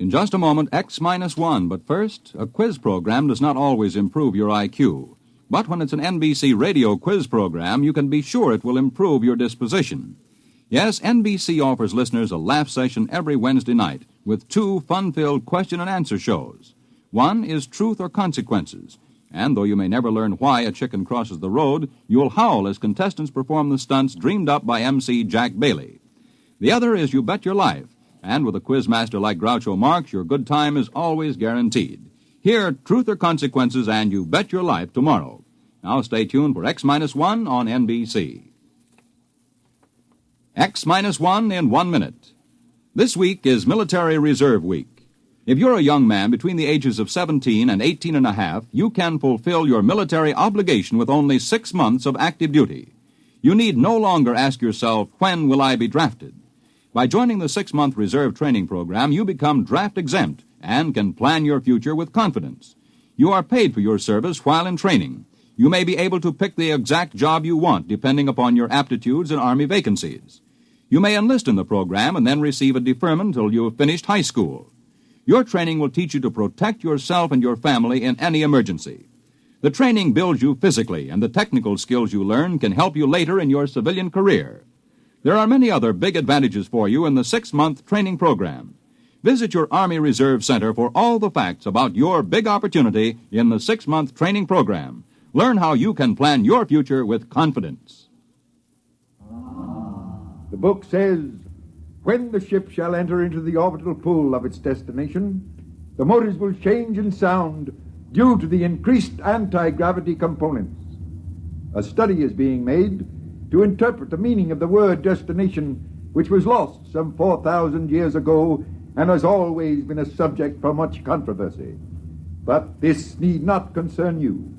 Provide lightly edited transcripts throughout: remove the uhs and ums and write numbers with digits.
In just a moment, X-1, but first, a quiz program does not always improve your IQ. But when it's an NBC radio quiz program, you can be sure it will improve your disposition. Yes, NBC offers listeners a laugh session every Wednesday night with 2 fun-filled question-and-answer shows. One is Truth or Consequences, and though you may never learn why a chicken crosses the road, you'll howl as contestants perform the stunts dreamed up by MC Jack Bailey. The other is You Bet Your Life, and with a quizmaster like Groucho Marx, your good time is always guaranteed. Hear Truth or Consequences and You Bet Your Life tomorrow. Now stay tuned for X-1 on NBC. X-1 in 1 minute. This week is Military Reserve Week. If you're a young man between the ages of 17 and 18 and a half, you can fulfill your military obligation with only 6 months of active duty. You need no longer ask yourself, when will I be drafted? By joining the 6-month reserve training program, you become draft exempt and can plan your future with confidence. You are paid for your service while in training. You may be able to pick the exact job you want depending upon your aptitudes and Army vacancies. You may enlist in the program and then receive a deferment until you have finished high school. Your training will teach you to protect yourself and your family in any emergency. The training builds you physically, and the technical skills you learn can help you later in your civilian career. There are many other big advantages for you in the 6-month training program. Visit your Army Reserve Center for all the facts about your big opportunity in the 6-month training program. Learn how you can plan your future with confidence. The book says, when the ship shall enter into the orbital pool of its destination, the motors will change in sound due to the increased anti-gravity components. A study is being made to interpret the meaning of the word destination, which was lost some 4,000 years ago and has always been a subject for much controversy. But this need not concern you.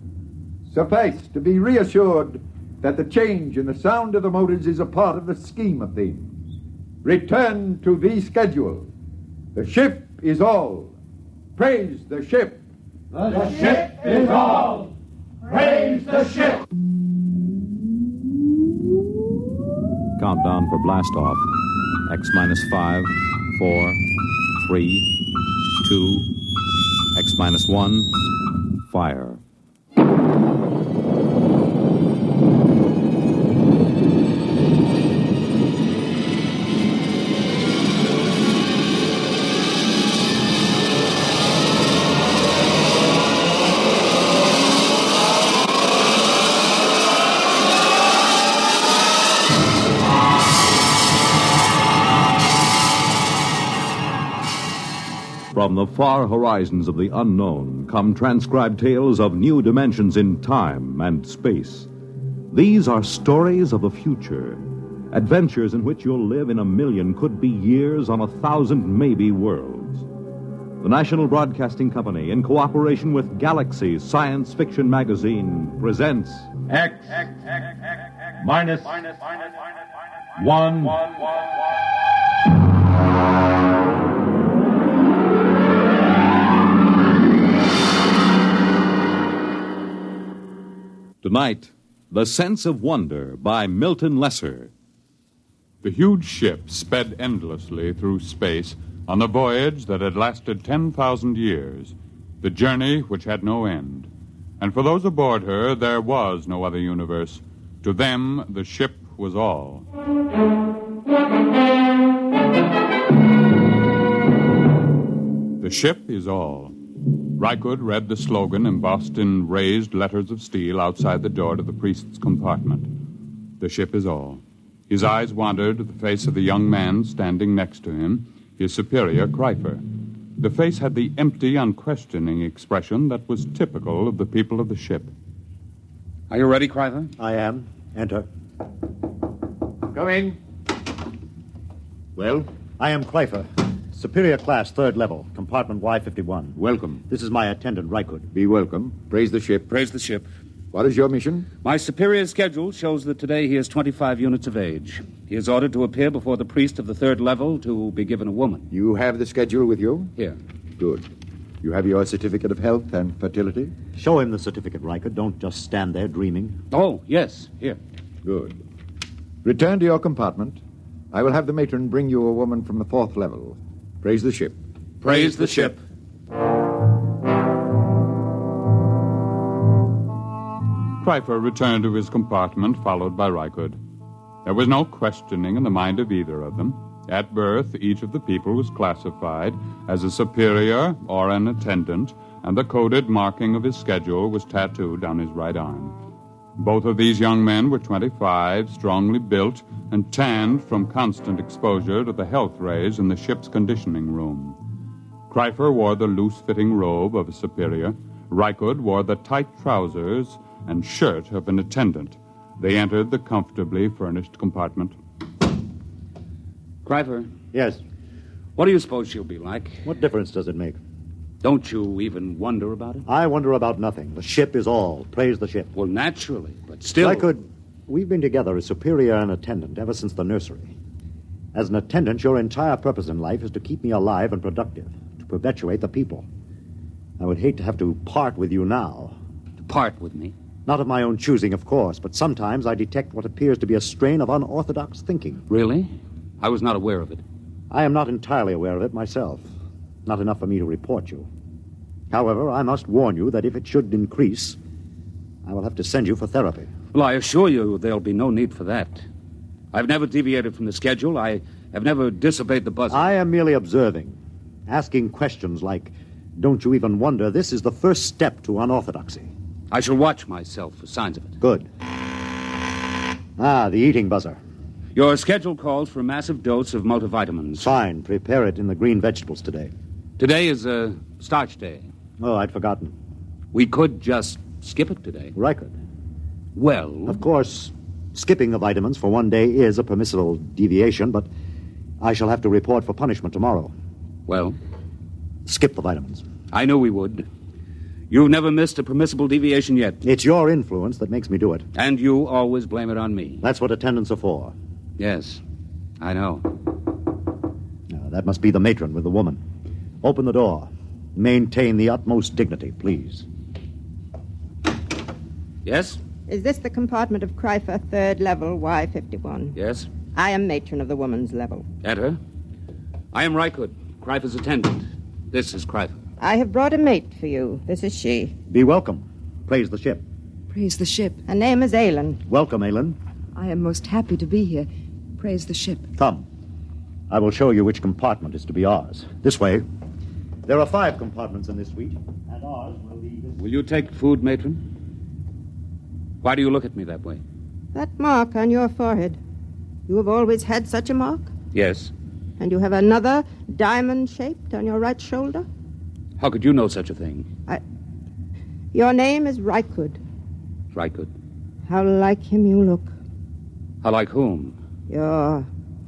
Suffice to be reassured that the change in the sound of the motors is a part of the scheme of things. Return to the schedule. The ship is all. Praise the ship. The ship is all. Praise the ship. Countdown for blast off. X-5, 4, 3, 2, X-1, fire. From the far horizons of the unknown come transcribed tales of new dimensions in time and space. These are stories of the future, adventures in which you'll live in 1,000,000 could-be years on 1,000 maybe worlds. The National Broadcasting Company, in cooperation with Galaxy Science Fiction Magazine, presents X-1. Tonight, The Sense of Wonder by Milton Lesser. The huge ship sped endlessly through space on a voyage that had lasted 10,000 years, the journey which had no end. And for those aboard her, there was no other universe. To them, the ship was all. The ship is all. Rykud read the slogan embossed in raised letters of steel outside the door to the priest's compartment. The ship is all. His eyes wandered to the face of the young man standing next to him, his superior, Kreifer. The face had the empty, unquestioning expression that was typical of the people of the ship. Are you ready, Kreifer? I am. Enter. Come in. Well? I am Kreifer. Superior class, 3rd level, compartment Y51. Welcome. This is my attendant, Rykud. Be welcome. Praise the ship. Praise the ship. What is your mission? My superior's schedule shows that today he is 25 units of age. He is ordered to appear before the priest of the 3rd level to be given a woman. You have the schedule with you? Here. Good. You have your certificate of health and fertility? Show him the certificate, Rykud. Don't just stand there dreaming. Oh, yes. Here. Good. Return to your compartment. I will have the matron bring you a woman from the 4th level. Praise the ship. Praise the ship. Kryfer returned to his compartment, followed by Rykut. There was no questioning in the mind of either of them. At birth, each of the people was classified as a superior or an attendant, and the coded marking of his schedule was tattooed on his right arm. Both of these young men were 25, strongly built, and tanned from constant exposure to the health rays in the ship's conditioning room. Kryfer wore the loose-fitting robe of a superior. Rykut wore the tight trousers and shirt of an attendant. They entered the comfortably furnished compartment. Kryfer, Yes. what do you suppose she'll be like? What difference does it make? Don't you even wonder about it? I wonder about nothing. The ship is all. Praise the ship. Well, naturally, but still... We've been together as superior and attendant ever since the nursery. As an attendant, your entire purpose in life is to keep me alive and productive, to perpetuate the people. I would hate to have to part with you now. To part with me? Not of my own choosing, of course, but sometimes I detect what appears to be a strain of unorthodox thinking. Really? I was not aware of it. I am not entirely aware of it myself. Not enough for me to report you. However, I must warn you that if it should increase, I will have to send you for therapy. Well, I assure you there'll be no need for that. I've never deviated from the schedule. I have never disobeyed the buzzer. I am merely observing, asking questions like, don't you even wonder this is the first step to unorthodoxy? I shall watch myself for signs of it. Good. The eating buzzer. Your schedule calls for a massive dose of multivitamins. Fine. Prepare it in the green vegetables today. Today is a starch day. Oh, I'd forgotten. We could just skip it today. Rykut. Well... Of course, skipping the vitamins for one day is a permissible deviation, but I shall have to report for punishment tomorrow. Well? Skip the vitamins. I knew we would. You've never missed a permissible deviation yet. It's your influence that makes me do it. And you always blame it on me. That's what attendants are for. Yes, I know. That must be the matron with the woman. Open the door. Maintain the utmost dignity, please. Yes? Is this the compartment of Kryfer, third level, Y51? Yes. I am matron of the woman's level. Enter. I am Rykut, Kryfer's attendant. This is Kryfer. I have brought a mate for you. This is she. Be welcome. Praise the ship. Praise the ship. Her name is Aylin. Welcome, Aylin. I am most happy to be here. Praise the ship. Come. I will show you which compartment is to be ours. This way. There are 5 compartments in this suite, and ours will be... Will you take food, matron? Why do you look at me that way? That mark on your forehead. You have always had such a mark? Yes. And you have another diamond-shaped on your right shoulder? How could you know such a thing? Your name is Rykut. Rykut. How like him you look. How like whom? Your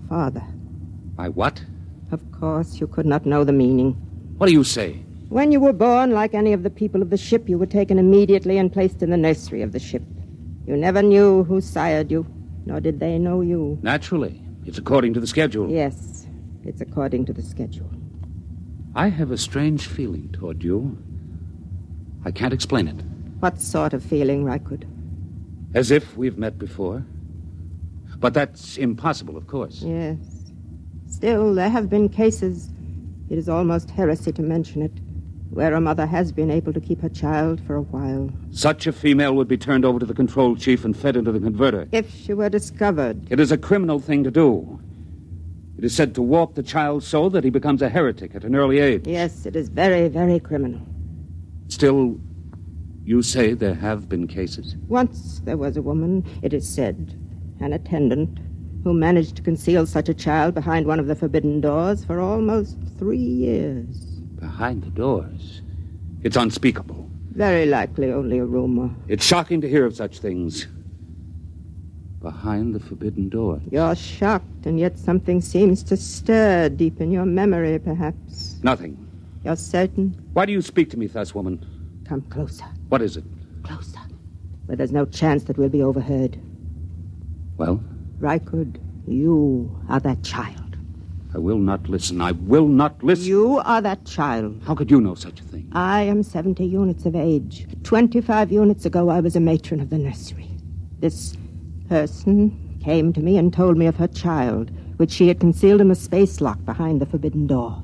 father. My what? Of course, you could not know the meaning. What do you say? When you were born, like any of the people of the ship, you were taken immediately and placed in the nursery of the ship. You never knew who sired you, nor did they know you. Naturally. It's according to the schedule. Yes, it's according to the schedule. I have a strange feeling toward you. I can't explain it. What sort of feeling, Rykut? As if we've met before. But that's impossible, of course. Yes. Still, there have been cases, it is almost heresy to mention it, where a mother has been able to keep her child for a while. Such a female would be turned over to the control chief and fed into the converter. If she were discovered. It is a criminal thing to do. It is said to warp the child so that he becomes a heretic at an early age. Yes, it is very, very criminal. Still, you say there have been cases. Once there was a woman, it is said, an attendant, who managed to conceal such a child behind one of the forbidden doors for almost 3 years. Behind the doors? It's unspeakable. Very likely only a rumor. It's shocking to hear of such things. Behind the forbidden door. You're shocked, and yet something seems to stir deep in your memory, perhaps. Nothing. You're certain? Why do you speak to me thus, woman? Come closer. What is it? Closer. Where there's no chance that we'll be overheard. Well? Rykut, you are that child. I will not listen. I will not listen. You are that child. How could you know such a thing? I am 70 units of age. 25 units ago, I was a matron of the nursery. This person came to me and told me of her child, which she had concealed in the space lock behind the forbidden door.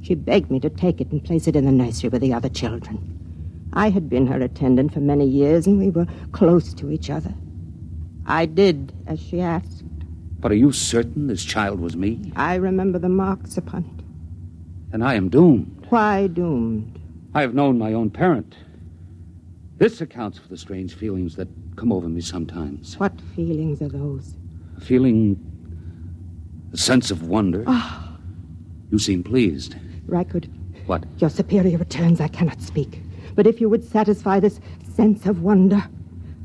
She begged me to take it and place it in the nursery with the other children. I had been her attendant for many years, and we were close to each other. I did as she asked. But are you certain this child was me? I remember the marks upon it. And I am doomed. Why doomed? I have known my own parent. This accounts for the strange feelings that come over me sometimes. What feelings are those? A feeling... a sense of wonder. Oh. You seem pleased. Rykud. What? Your superior returns. I cannot speak. But if you would satisfy this sense of wonder,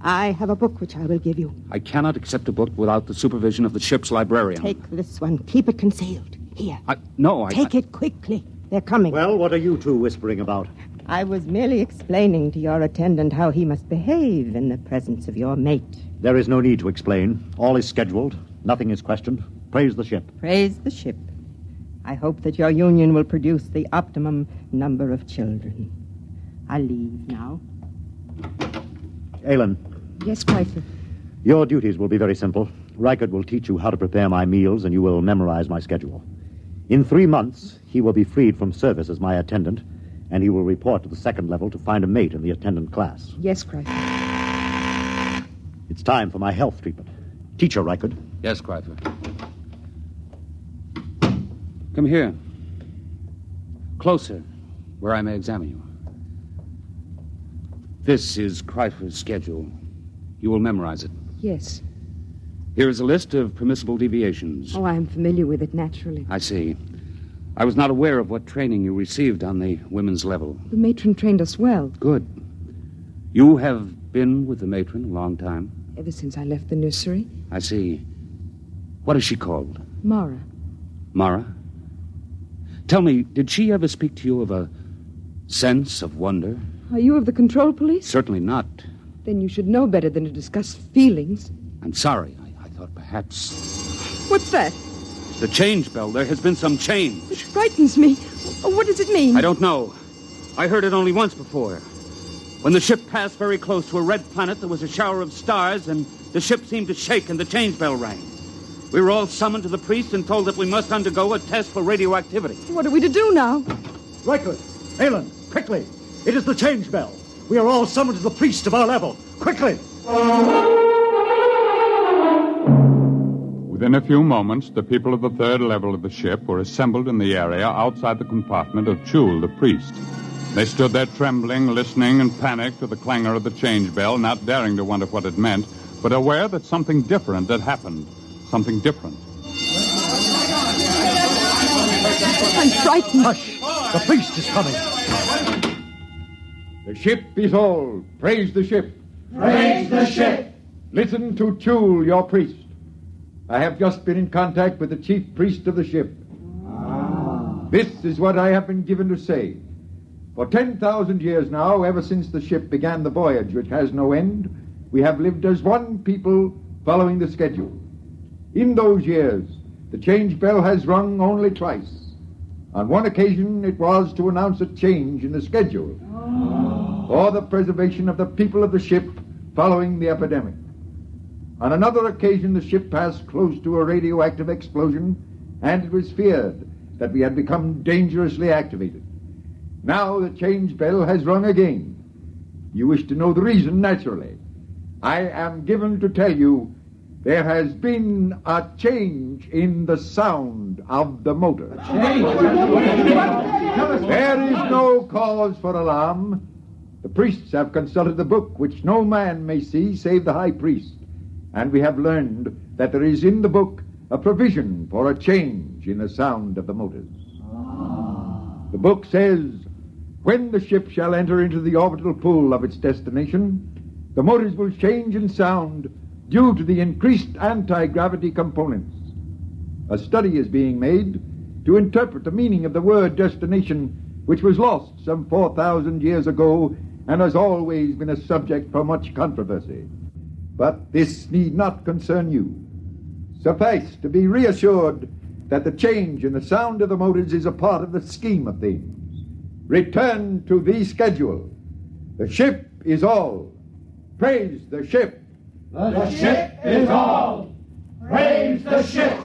I have a book which I will give you. I cannot accept a book without the supervision of the ship's librarian. Take this one. Keep it concealed. Here. No. Take it quickly. They're coming. Well, what are you two whispering about? I was merely explaining to your attendant how he must behave in the presence of your mate. There is no need to explain. All is scheduled. Nothing is questioned. Praise the ship. Praise the ship. I hope that your union will produce the optimum number of children. I'll leave now. Aylin. Yes, Chrysler. Your duties will be very simple. Reichert will teach you how to prepare my meals, and you will memorize my schedule. In 3 months, he will be freed from service as my attendant, and he will report to the second level to find a mate in the attendant class. Yes, Chrysler. It's time for my health treatment. Teacher Reichert. Yes, Chrysler. Come here. Closer, where I may examine you. This is Chrysler's schedule. You will memorize it. Yes. Here is a list of permissible deviations. Oh, I am familiar with it, naturally. I see. I was not aware of what training you received on the women's level. The matron trained us well. Good. You have been with the matron a long time? Ever since I left the nursery. I see. What is she called? Mara. Mara? Tell me, did she ever speak to you of a sense of wonder? Are you of the control police? Certainly not. Then you should know better than to discuss feelings. I'm sorry. I thought perhaps... What's that? The change bell. There has been some change. It frightens me. What does it mean? I don't know. I heard it only once before. When the ship passed very close to a red planet, there was a shower of stars, and the ship seemed to shake, and the change bell rang. We were all summoned to the priest and told that we must undergo a test for radioactivity. What are we to do now? Reichert, Aylin, quickly. It is the change bell. We are all summoned to the priest of our level. Quickly! Within a few moments, the people of the third level of the ship were assembled in the area outside the compartment of Chul, the priest. They stood there trembling, listening, and panicked to the clangor of the change bell, not daring to wonder what it meant, but aware that something different had happened. Something different. I'm frightened. Hush! The priest is coming. The ship is all. Praise the ship. Praise the ship. Listen to Chul, your priest. I have just been in contact with the chief priest of the ship. This is what I have been given to say. For 10,000 years now, ever since the ship began the voyage, which has no end, we have lived as one people following the schedule. In those years, the change bell has rung only twice. On one occasion, it was to announce a change in the schedule for the preservation of the people of the ship following the epidemic. On another occasion, the ship passed close to a radioactive explosion, and it was feared that we had become dangerously activated. Now the change bell has rung again. You wish to know the reason, naturally. I am given to tell you there has been a change in the sound of the motor. There is no cause for alarm. The priests have consulted the book, which no man may see save the high priest. And we have learned that there is in the book a provision for a change in the sound of the motors. The book says, when the ship shall enter into the orbital pool of its destination, the motors will change in sound due to the increased anti-gravity components. A study is being made to interpret the meaning of the word destination, which was lost some 4,000 years ago and has always been a subject for much controversy. But this need not concern you. Suffice to be reassured that the change in the sound of the motors is a part of the scheme of things. Return to the schedule. The ship is all. Praise the ship. The ship is all. Praise the ship.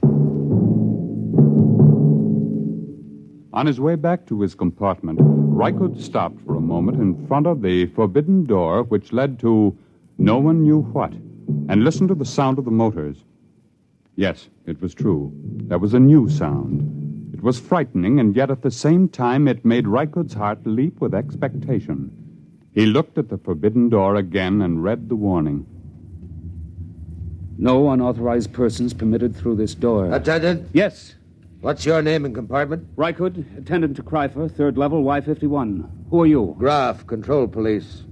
On his way back to his compartment, Rykud stopped for a moment in front of the forbidden door which led to no one knew what, and listened to the sound of the motors. Yes, it was true. There was a new sound. It was frightening, and yet at the same time it made Rykud's heart leap with expectation. He looked at the forbidden door again and read the warning. No unauthorized persons permitted through this door. Attendant? Yes. What's your name and compartment? Rykud, attendant to Kryfer, third level, Y51. Who are you? Graf, control police.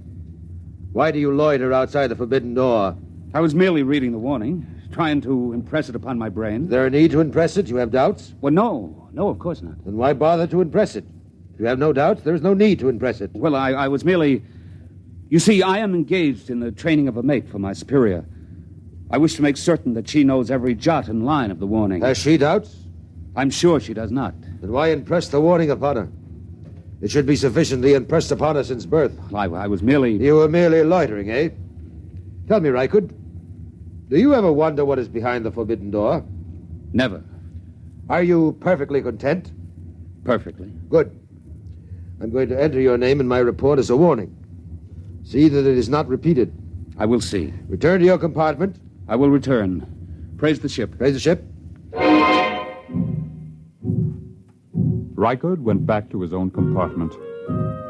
Why do you loiter outside the forbidden door? I was merely reading the warning, trying to impress it upon my brain. Is there a need to impress it? You have doubts? Well, no. No, of course not. Then why bother to impress it? If you have no doubts, there is no need to impress it. Well, I was merely... You see, I am engaged in the training of a mate for my superior. I wish to make certain that she knows every jot and line of the warning. Has she doubts? I'm sure she does not. Then why impress the warning upon her? It should be sufficiently impressed upon her since birth. I was merely... You were merely loitering, eh? Tell me, Rykud, do you ever wonder what is behind the forbidden door? Never. Are you perfectly content? Perfectly. Good. I'm going to enter your name in my report as a warning. See that it is not repeated. I will see. Return to your compartment. I will return. Praise the ship. Praise the ship. Rykud went back to his own compartment.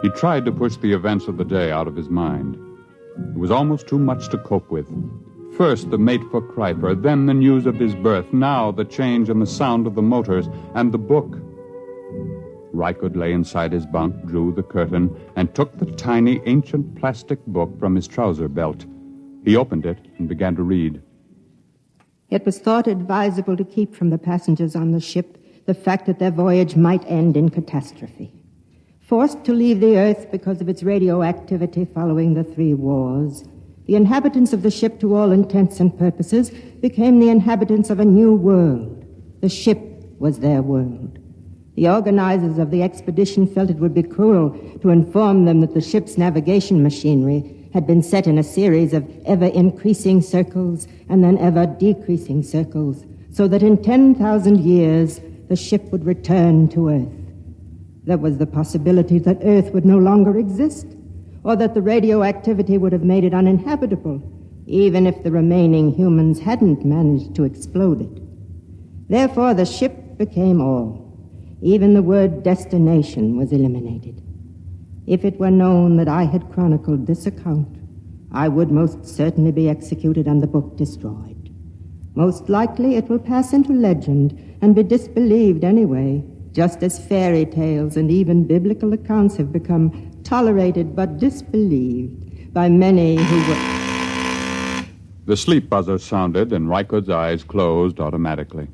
He tried to push the events of the day out of his mind. It was almost too much to cope with. First, the mate for Kryper, then the news of his birth, now the change in the sound of the motors, and the book. Rykud lay inside his bunk, drew the curtain, and took the tiny, ancient plastic book from his trouser belt. He opened it and began to read. It was thought advisable to keep from the passengers on the ship the fact that their voyage might end in catastrophe. Forced to leave the Earth because of its radioactivity following the 3 wars, the inhabitants of the ship, to all intents and purposes, became the inhabitants of a new world. The ship was their world. The organizers of the expedition felt it would be cruel to inform them that the ship's navigation machinery had been set in a series of ever-increasing circles and then ever-decreasing circles, so that in 10,000 years the ship would return to Earth. There was the possibility that Earth would no longer exist, or that the radioactivity would have made it uninhabitable, even if the remaining humans hadn't managed to explode it. Therefore, the ship became all. Even the word destination was eliminated. If it were known that I had chronicled this account, I would most certainly be executed and the book destroyed. Most likely it will pass into legend and be disbelieved anyway, just as fairy tales and even biblical accounts have become tolerated but disbelieved by many who were... The sleep buzzer sounded, and Rykud's eyes closed automatically.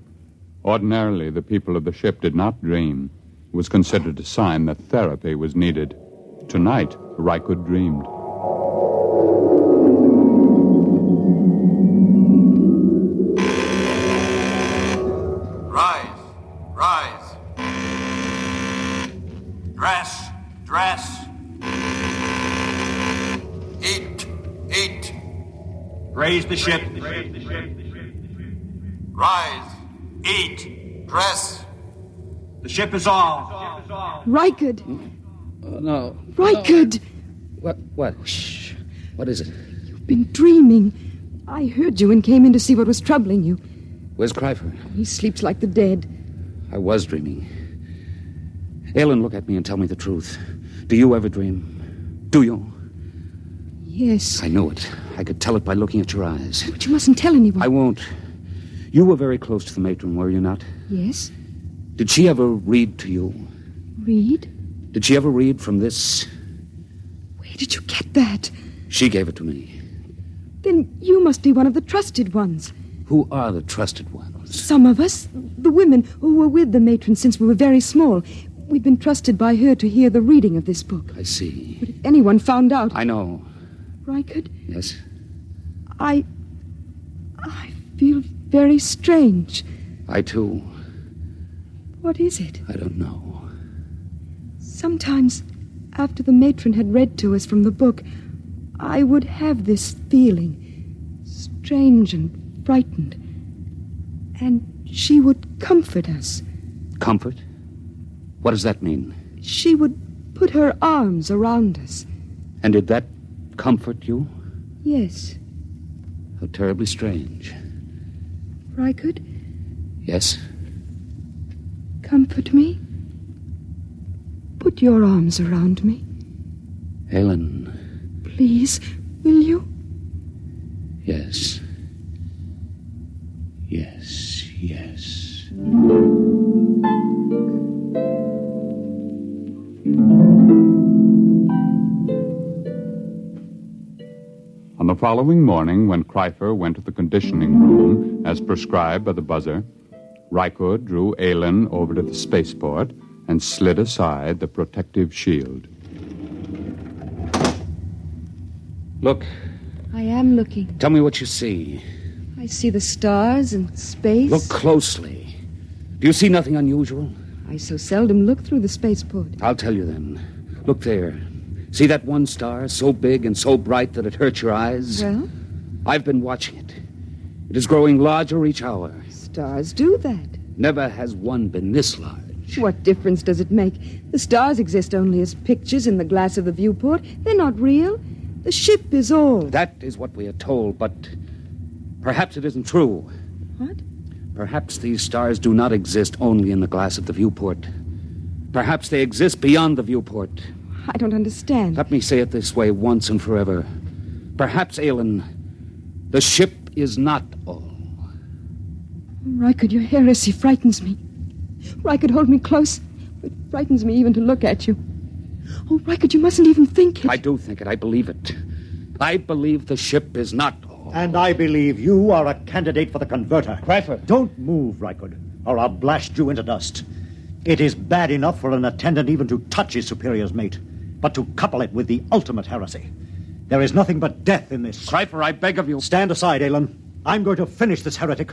Ordinarily, the people of the ship did not dream. It was considered a sign that therapy was needed. Tonight, Rykud dreamed. Rise. Dress. Eat. Raise the ship. Rise. Eat. Dress. The ship is all. Rykud. No. Rykud. No. What? Shh. What is it? You've been dreaming. I heard you and came in to see what was troubling you. Where's Kryfer? He sleeps like the dead. I was dreaming. Aylin, look at me and tell me the truth. Do you ever dream? Do you? Yes. I knew it. I could tell it by looking at your eyes. But you mustn't tell anyone. I won't. You were very close to the matron, were you not? Yes. Did she ever read to you? Read? Did she ever read from this? Where did you get that? She gave it to me. Then you must be one of the trusted ones. Who are the trusted ones? Some of us, the women who were with the matron since we were very small. We've been trusted by her to hear the reading of this book. I see. But if anyone found out... I know. Rykud? Yes? I feel very strange. I, too. What is it? I don't know. Sometimes, after the matron had read to us from the book, I would have this feeling, strange and frightened. And she would comfort us. Comfort? What does that mean? She would put her arms around us. And did that comfort you? Yes. How terribly strange. Rykard, Yes? comfort me. Put your arms around me. Helen. Please, will you? Yes. Yes, yes. On the following morning, when Kreifer went to the conditioning room, as prescribed by the buzzer, Rykard drew Aylin over to the spaceport and slid aside the protective shield. Look. I am looking. Tell me what you see. I see the stars and space. Look closely. Do you see nothing unusual? I so seldom look through the spaceport. I'll tell you then. Look there. See that one star, so big and so bright that it hurts your eyes? Well? I've been watching it. It is growing larger each hour. Stars do that. Never has one been this large. What difference does it make? The stars exist only as pictures in the glass of the viewport. They're not real. The ship is all. That is what we are told, but perhaps it isn't true. What? Perhaps these stars do not exist only in the glass of the viewport. Perhaps they exist beyond the viewport. I don't understand. Let me say it this way once and forever. Perhaps, Aylin, the ship is not all. Rykard, your heresy frightens me. Rykard, hold me close. It frightens me even to look at you. Oh, Rykard, you mustn't even think it. I do think it. I believe it. I believe the ship is not all. And I believe you are a candidate for the converter. Kreifer. Don't move, Rykard, or I'll blast you into dust. It is bad enough for an attendant even to touch his superior's mate, but to couple it with the ultimate heresy. There is nothing but death in this. Kreifer, I beg of you. Stand aside, Aylin. I'm going to finish this heretic.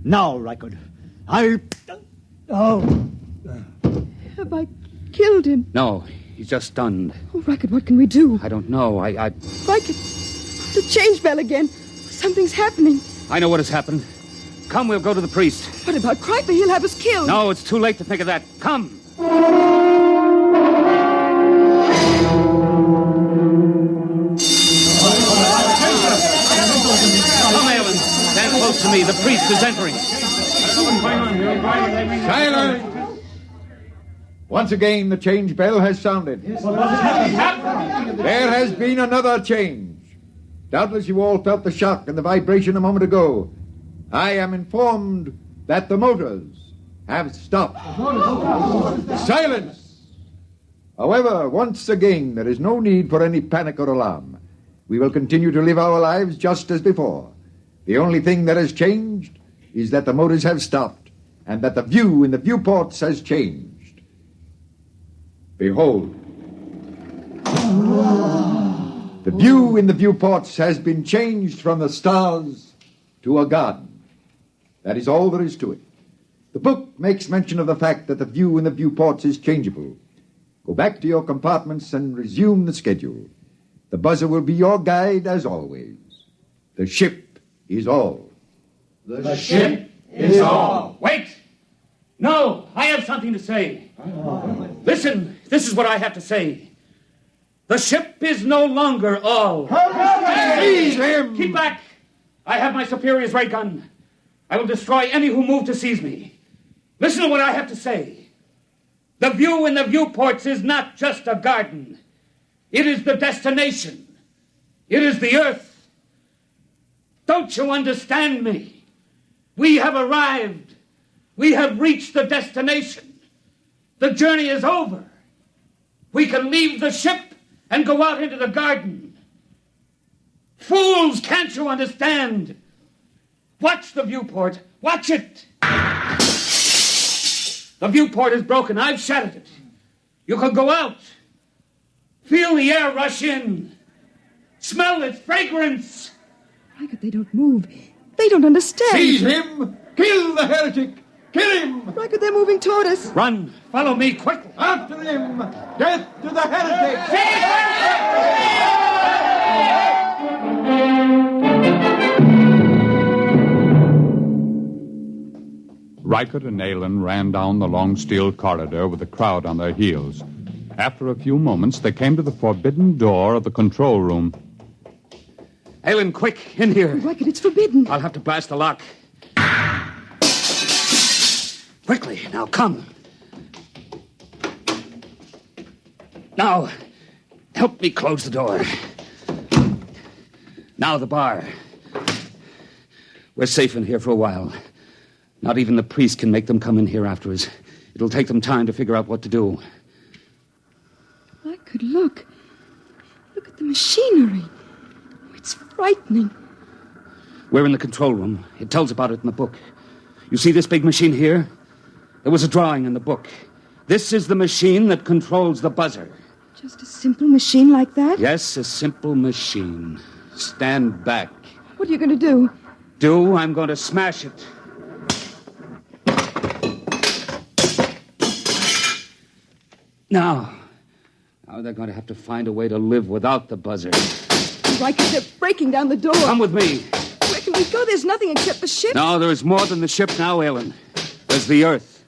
Now, Rykard. Have I killed him? No, he's just stunned. Oh, Rykard, what can we do? I don't know. Rykard, the change bell again. Something's happening. I know what has happened. Come, we'll go to the priest. What about Kreifer? He'll have us killed. No, it's too late to think of that. Come. Come, Aylin. Stand close to me. The priest is entering. Silence! Once again, the change bell has sounded. There has been another change. Doubtless you all felt the shock and the vibration a moment ago. I am informed that the motors have stopped. Silence! However, once again, there is no need for any panic or alarm. We will continue to live our lives just as before. The only thing that has changed is that the motors have stopped and that the view in the viewports has changed. Behold. The view in the viewports has been changed from the stars to a garden. That is all there is to it. The book makes mention of the fact that the view in the viewports is changeable. Go back to your compartments and resume the schedule. The buzzer will be your guide as always. The ship is all. The ship is all. Wait! No, I have something to say. Listen, this is what I have to say. The ship is no longer all. Seize him! Keep back! I have my superior's ray gun. I will destroy any who move to seize me. Listen to what I have to say. The view in the viewports is not just a garden. It is the destination. It is the earth. Don't you understand me? We have arrived. We have reached the destination. The journey is over. We can leave the ship and go out into the garden. Fools, can't you understand? Watch the viewport. Watch it. The viewport is broken. I've shattered it. You can go out. Feel the air rush in. Smell its fragrance. Rykard, they don't move. They don't understand. Seize him! Kill the heretic! Kill him! Rykard, they're moving toward us. Run. Follow me quickly. After him! Death to the heretic! Reichert and Aylin ran down the long steel corridor with the crowd on their heels. After a few moments, they came to the forbidden door of the control room. Aylin, quick, in here. Reichert, it's forbidden. I'll have to blast the lock. Quickly, now come. Now, help me close the door. Now the bar. We're safe in here for a while. Not even the priest can make them come in here after us. It'll take them time to figure out what to do. Reichert, look. Look at the machinery. It's frightening. We're in the control room. It tells about it in the book. You see this big machine here? There was a drawing in the book. This is the machine that controls the buzzer. Just a simple machine like that? Yes, a simple machine. Stand back. What are you going to do? I'm going to smash it. Now they're going to have to find a way to live without the buzzer. Reichert, they're breaking down the door. Come with me. Where can we go? There's nothing except the ship. No, there's more than the ship now, Aylin. There's the Earth.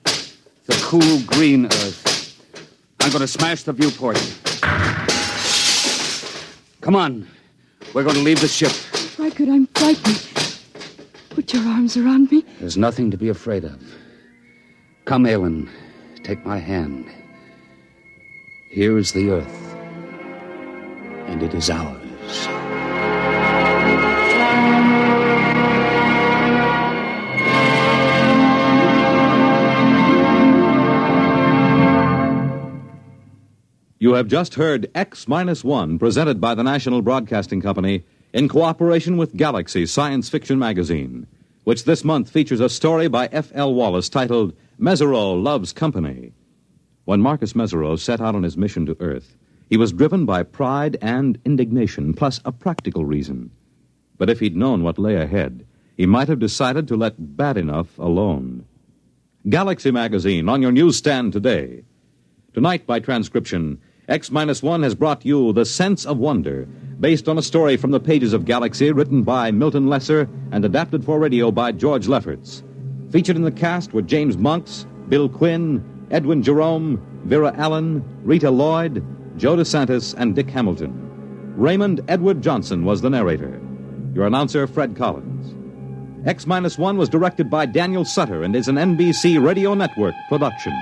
The cool green Earth. I'm going to smash the viewport. Come on. We're going to leave the ship. Reichert, I'm frightened. Put your arms around me. There's nothing to be afraid of. Come, Aylin. Take my hand. Here is the Earth. And it is ours. You have just heard X-1, presented by the National Broadcasting Company in cooperation with Galaxy Science Fiction Magazine, which this month features a story by F.L. Wallace titled Mesereau Loves Company. When Marcus Mesereau set out on his mission to Earth, he was driven by pride and indignation, plus a practical reason. But if he'd known what lay ahead, he might have decided to let bad enough alone. Galaxy Magazine on your newsstand today. Tonight, by transcription, X-1 has brought you The Sense of Wonder, based on a story from the pages of Galaxy written by Milton Lesser and adapted for radio by George Lefferts. Featured in the cast were James Monks, Bill Quinn, Edwin Jerome, Vera Allen, Rita Lloyd, Joe DeSantis, and Dick Hamilton. Raymond Edward Johnson was the narrator. Your announcer, Fred Collins. X-1 was directed by Daniel Sutter and is an NBC Radio Network production.